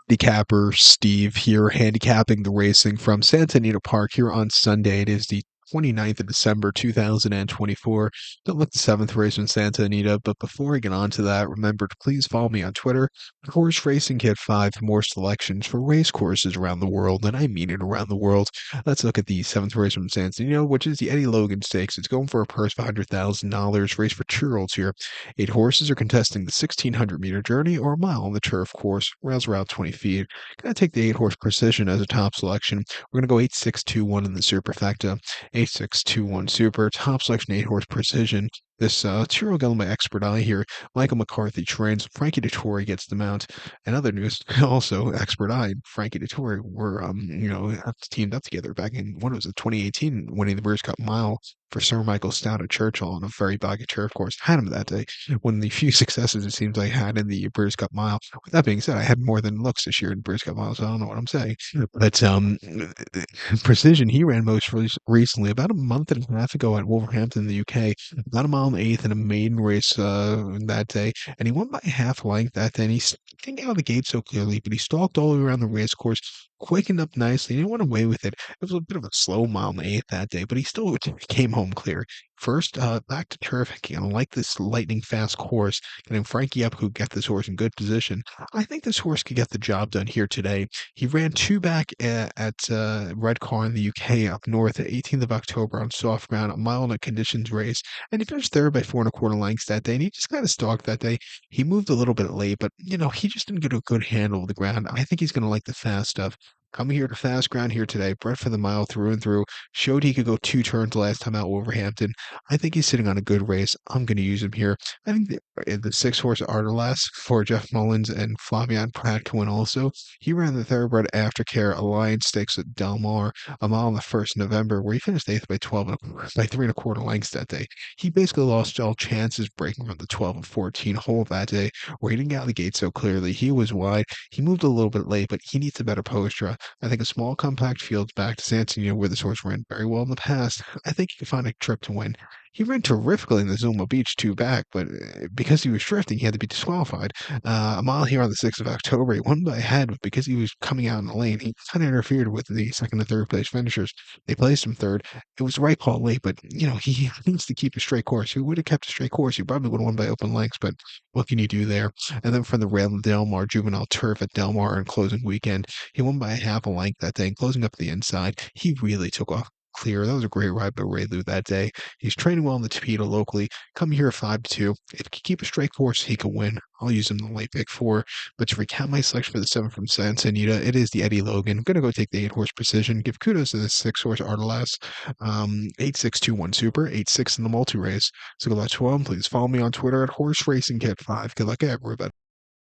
Handicapper Steve here, handicapping the racing from Santa Anita Park here on Sunday. It is the 29th of December, 2024. Don't look the seventh race in Santa Anita, but before I get on to that, remember to please follow me on Twitter, Horse Racing Kit 5 for more selections for race courses around the world, and I mean it around the world. Let's look at the seventh race from Santa Anita, which is the Eddie Logan Stakes. It's going for a purse of $100,000, race for 2-year-olds here. 8 horses are contesting the 1,600-meter journey or a mile on the turf course. Rails are out 20 feet. Gonna take the 8-horse Precision as a top selection. We're gonna go 8-6-2-1 in the superfecta. 8-6-2-1 super. Top selection 8-horse Precision. This 2-year-old going by Expert Eye here. Michael McCarthy trains. Frankie Dettori gets the mount. And other news, also Expert Eye and Frankie Dettori were teamed up together back in what was it, 2018, winning the British Cup Mile for Sir Michael Stout at Churchill on a very boggy turf course. Had him that day. One of the few successes it seems I had in the British Cup Mile. With that being said, I had more than looks this year in the British Cup Mile, so I don't know what I'm saying. But Precision, he ran most recently about a month and a half ago at Wolverhampton in the UK, about a mile and eighth in a maiden race that day, and he won by half length that day. And he didn't get out of the gate so clearly, but he stalked all the way around the race course, quickened up nicely, and he went away with it. It was a bit of a slow mile and eighth that day, but he still came home clear. First, back to turf, I like this lightning fast course, getting Frankie up who get this horse in good position. I think this horse could get the job done here today. He ran two back at Redcar in the UK up north at 18th of October on soft ground, a mile in a conditions race, and he finished third by 4 1/4 lengths that day. And he just kind of stalked that day. He moved a little bit late, but he just didn't get a good handle of the ground. I think he's going to like the fast stuff. Coming here to fast ground here today, bred for the mile through and through, showed he could go 2 turns last time out Wolverhampton. I think he's sitting on a good race. I'm going to use him here. I think the 6-horse Artelas for Jeff Mullins and Flavian Pratt can win also. He ran the thoroughbred Aftercare Alliance Stakes at Del Mar a mile on the 1st of November, where he finished eighth by 3 1/4 lengths that day. He basically lost all chances breaking from the 12 and 14 hole that day, where he didn't get out of the gate so clearly. He was wide. He moved a little bit late, but he needs a better posture. I think a small, compact field's back to Santino, where this horse ran very well in the past. I think he can find a trip to win. He ran terrifically in the Zuma Beach 2 back, but because he was drifting, he had to be disqualified. A mile here on the 6th of October, he won by a head, but because he was coming out in the lane, he kind of interfered with the second and third place finishers. They placed him third. It was the right call late, but he needs to keep a straight course. He would have kept a straight course. He probably would have won by open lengths, but what can you do there? And then from the rail in Del Mar, juvenile turf at Del Mar on closing weekend, he won by a half a length that day, and closing up the inside, he really took off clear. That was a great ride by Ray Lou that day. He's training well in the Tapeta locally. Come here at 5-2. If he can keep a straight course, he can win. I'll use him in the late pick 4. But to recap my selection for the 7 from Santa Anita, it is the Eddie Logan. I'm going to go take the 8-horse Precision. Give kudos to the 6-horse Artelas. 8-6-2-1 Super. 8-6 in the multi-race. So good luck to him. Please follow me on Twitter at Horse Racing Kit 5. Good luck, everybody.